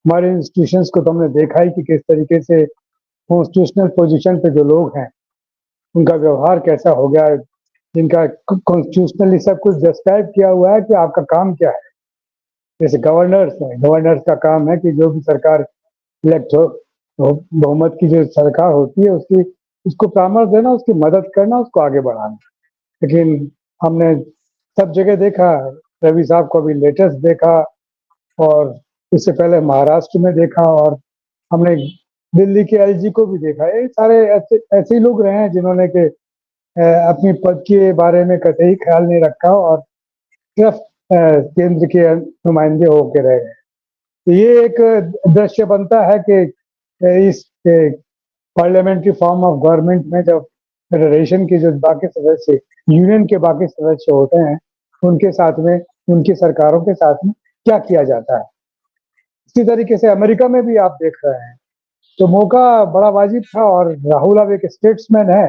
हमारे इंस्टीट्यूशंस को तो हमने देखा ही कि किस तरीके से कॉन्स्टिट्यूशनल पोजीशन पे जो लोग हैं उनका व्यवहार कैसा हो गया है, जिनका कॉन्स्टिट्यूशनली सब कुछ डिस्क्राइब किया हुआ है कि आपका काम क्या है। जैसे गवर्नर्स हैं, गवर्नर्स का काम है कि जो भी सरकार इलेक्ट हो, बहुमत की जो सरकार होती है उसकी उसको परामर्श देना, उसकी मदद करना, उसको आगे बढ़ाना। लेकिन हमने सब जगह देखा, रवि साहब को अभी लेटेस्ट देखा और इससे पहले महाराष्ट्र में देखा और हमने दिल्ली के एलजी को भी देखा। ये सारे ऐसे ऐसे ही लोग रहे हैं जिन्होंने के अपनी पद के बारे में कतई ख्याल नहीं रखा और सिर्फ केंद्र के नुमाइंदे होकर रह गए। तो ये एक दृश्य बनता है कि इस पार्लियामेंट्री फॉर्म ऑफ गवर्नमेंट में जब फेडरेशन के जो बाकी सदस्य, यूनियन के बाकी सदस्य होते हैं, उनके साथ में, उनकी सरकारों के साथ में क्या किया जाता है। इसी तरीके से अमेरिका में भी आप देख रहे हैं। तो मौका बड़ा वाजिब था और राहुल अब एक स्टेट्समैन है।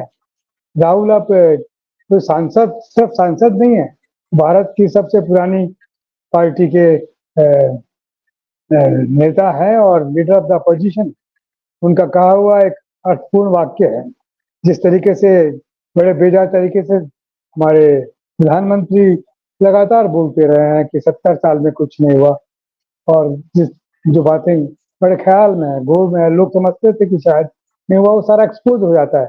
राहुल अब कोई सांसद, सिर्फ सांसद नहीं है, भारत की सबसे पुरानी पार्टी के नेता है और लीडर ऑफ द अपोजिशन। उनका कहा हुआ एक अर्थपूर्ण वाक्य है। जिस तरीके से बड़े बेजा तरीके से हमारे प्रधानमंत्री लगातार बोलते रहे हैं कि 70 साल में कुछ नहीं हुआ, और जिस जो बातें बड़े ख्याल में है, गोल में है, लोग समझते थे कि शायद नहीं हुआ, वो सारा एक्सपोज हो जाता है।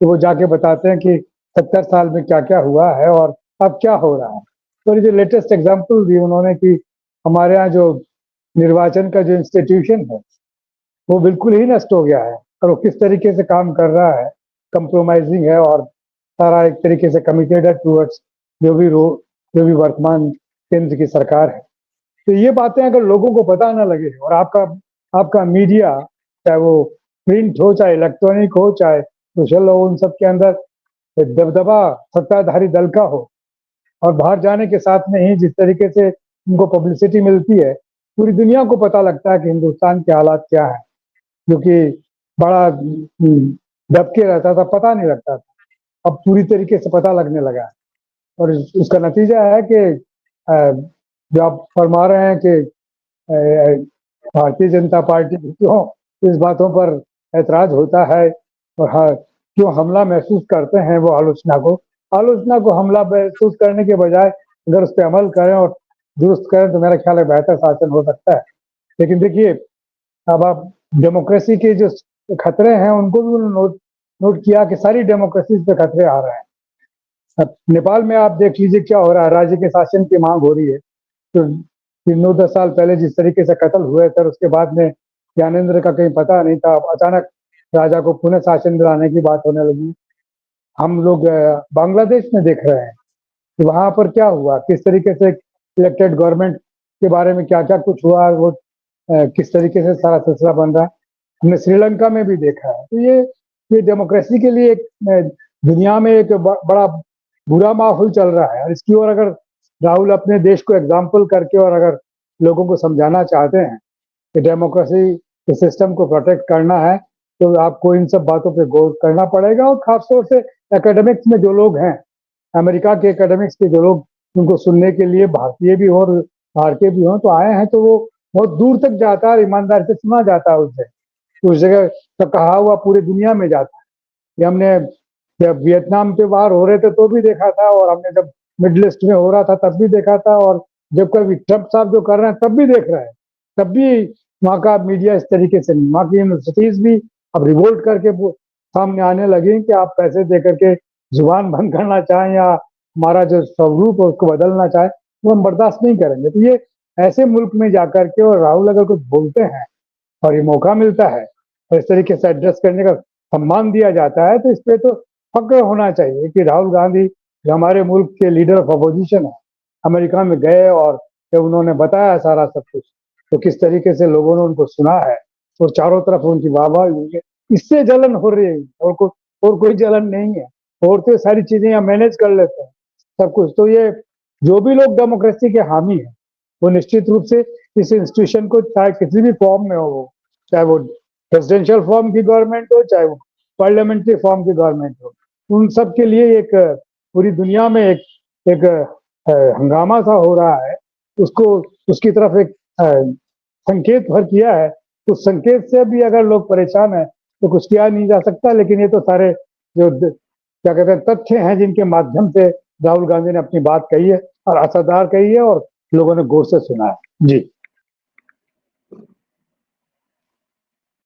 तो वो जाके बताते हैं कि 70 साल में क्या क्या हुआ है और अब क्या हो रहा है। तो ये जो लेटेस्ट एग्जाम्पल दी उन्होंने कि हमारे यहाँ जो निर्वाचन का जो इंस्टीट्यूशन है वो बिल्कुल ही नष्ट हो गया है और वो किस तरीके से काम कर रहा है, कंप्रोमाइजिंग है और सारा एक तरीके से कमिटेड है टूवर्ड्स जो भी वर्तमान केंद्र की सरकार है। तो ये बातें अगर लोगों को पता ना लगे और आपका आपका मीडिया, चाहे वो प्रिंट हो, चाहे इलेक्ट्रॉनिक हो, चाहे सोशल हो, उन सब के अंदर एक दबदबा सत्ताधारी दल का हो और बाहर जाने के साथ में ही जिस तरीके से उनको पब्लिसिटी मिलती है, पूरी दुनिया को पता लगता है कि हिंदुस्तान के हालात क्या है, जो कि बड़ा दब के रहता था, पता नहीं लगता था, अब पूरी तरीके से पता लगने लगा है। और उसका नतीजा है कि जो आप फरमा रहे हैं कि भारतीय जनता पार्टी को क्यों इस बातों पर ऐतराज होता है और हाँ क्यों हमला महसूस करते हैं, वो आलोचना को हमला महसूस करने के बजाय अगर उस पर अमल करें और दुरुस्त करें तो मेरा ख्याल है बेहतर शासन हो सकता है। लेकिन देखिए, अब आप डेमोक्रेसी के जो खतरे हैं उनको भी उन्होंने नोट किया कि सारी डेमोक्रेसी पे खतरे आ रहे हैं। अब नेपाल में आप देख लीजिए क्या हो रहा है, राज्य के शासन की मांग हो रही है। तो 9-10 साल पहले जिस तरीके से कत्ल हुए थे, उसके बाद में ज्ञानेंद्र का कहीं पता नहीं था, अचानक राजा को पुनः शासन दिलाने की बात होने लगी। हम लोग बांग्लादेश में देख रहे हैं कि वहां पर क्या हुआ, किस तरीके से इलेक्टेड गवर्नमेंट के बारे में क्या क्या कुछ हुआ, वो किस तरीके से सारा सिलसिला बन रहा है। हमने श्रीलंका में भी देखा है। तो ये डेमोक्रेसी के लिए एक दुनिया में एक बड़ा बुरा माहौल चल रहा है और इसकी ओर अगर राहुल अपने देश को एग्जाम्पल करके और अगर लोगों को समझाना चाहते हैं कि डेमोक्रेसी के सिस्टम को प्रोटेक्ट करना है, तो आपको इन सब बातों पे गौर करना पड़ेगा। और खासतौर से एकेडमिक्स में जो लोग हैं, अमेरिका के एकेडमिक्स के जो लोग उनको सुनने के लिए भारतीय भी हो और बाहर के भी हों तो आए हैं, तो वो बहुत दूर तक जाता है, ईमानदारी से सुना जाता है उससे, उस जगह का कहा हुआ पूरी दुनिया में जाता है। ये हमने जब वियतनाम पे वार हो रहे थे तो भी देखा था, और हमने जब मिडिल ईस्ट में हो रहा था तब भी देखा था, और जब कभी ट्रम्प साहब जो कर रहे हैं तब भी देख रहे हैं। तब भी वहाँ का मीडिया इस तरीके से, वहाँ की यूनिवर्सिटीज भी अब रिवोल्ट करके सामने आने लगी कि आप पैसे दे करके जुबान बंद करना चाहें या हमारा जो स्वरूप है उसको बदलना चाहे तो हम बर्दाश्त नहीं करेंगे। तो ये ऐसे मुल्क में जाकर के और राहुल अगर कुछ बोलते हैं और ये मौका मिलता है और इस तरीके से एड्रेस करने का सम्मान दिया जाता है, तो इस पे तो फक्र होना चाहिए कि राहुल गांधी जो हमारे मुल्क के लीडर ऑफ अपोजिशन है, अमेरिका में गए और जब उन्होंने बताया सारा सब कुछ, तो किस तरीके से लोगों ने उनको सुना है और चारों तरफ उनकी वाहवाही हुई है। इससे जलन हो रही है और कोई जलन नहीं है, और तो सारी चीजें यहाँ मैनेज कर लेते हैं सब कुछ। तो ये जो भी लोग डेमोक्रेसी के हामी हैं वो निश्चित रूप से इस इंस्टीट्यूशन को, चाहे किसी भी फॉर्म में हो, चाहे वो प्रेसिडेंशियल फॉर्म की गवर्नमेंट हो, चाहे वो पार्लियामेंट्री फॉर्म की गवर्नमेंट हो, उन सब के लिए एक पूरी दुनिया में एक हंगामा सा हो रहा है। उसको उसकी तरफ एक संकेत भर किया है, उस संकेत से भी अगर लोग परेशान हैं, तो कुछ किया नहीं जा सकता। लेकिन ये तो सारे जो क्या कहते हैं तथ्य हैं जिनके माध्यम से राहुल गांधी ने अपनी बात कही है और असरदार कही है और लोगों ने गौर से सुना है। जी।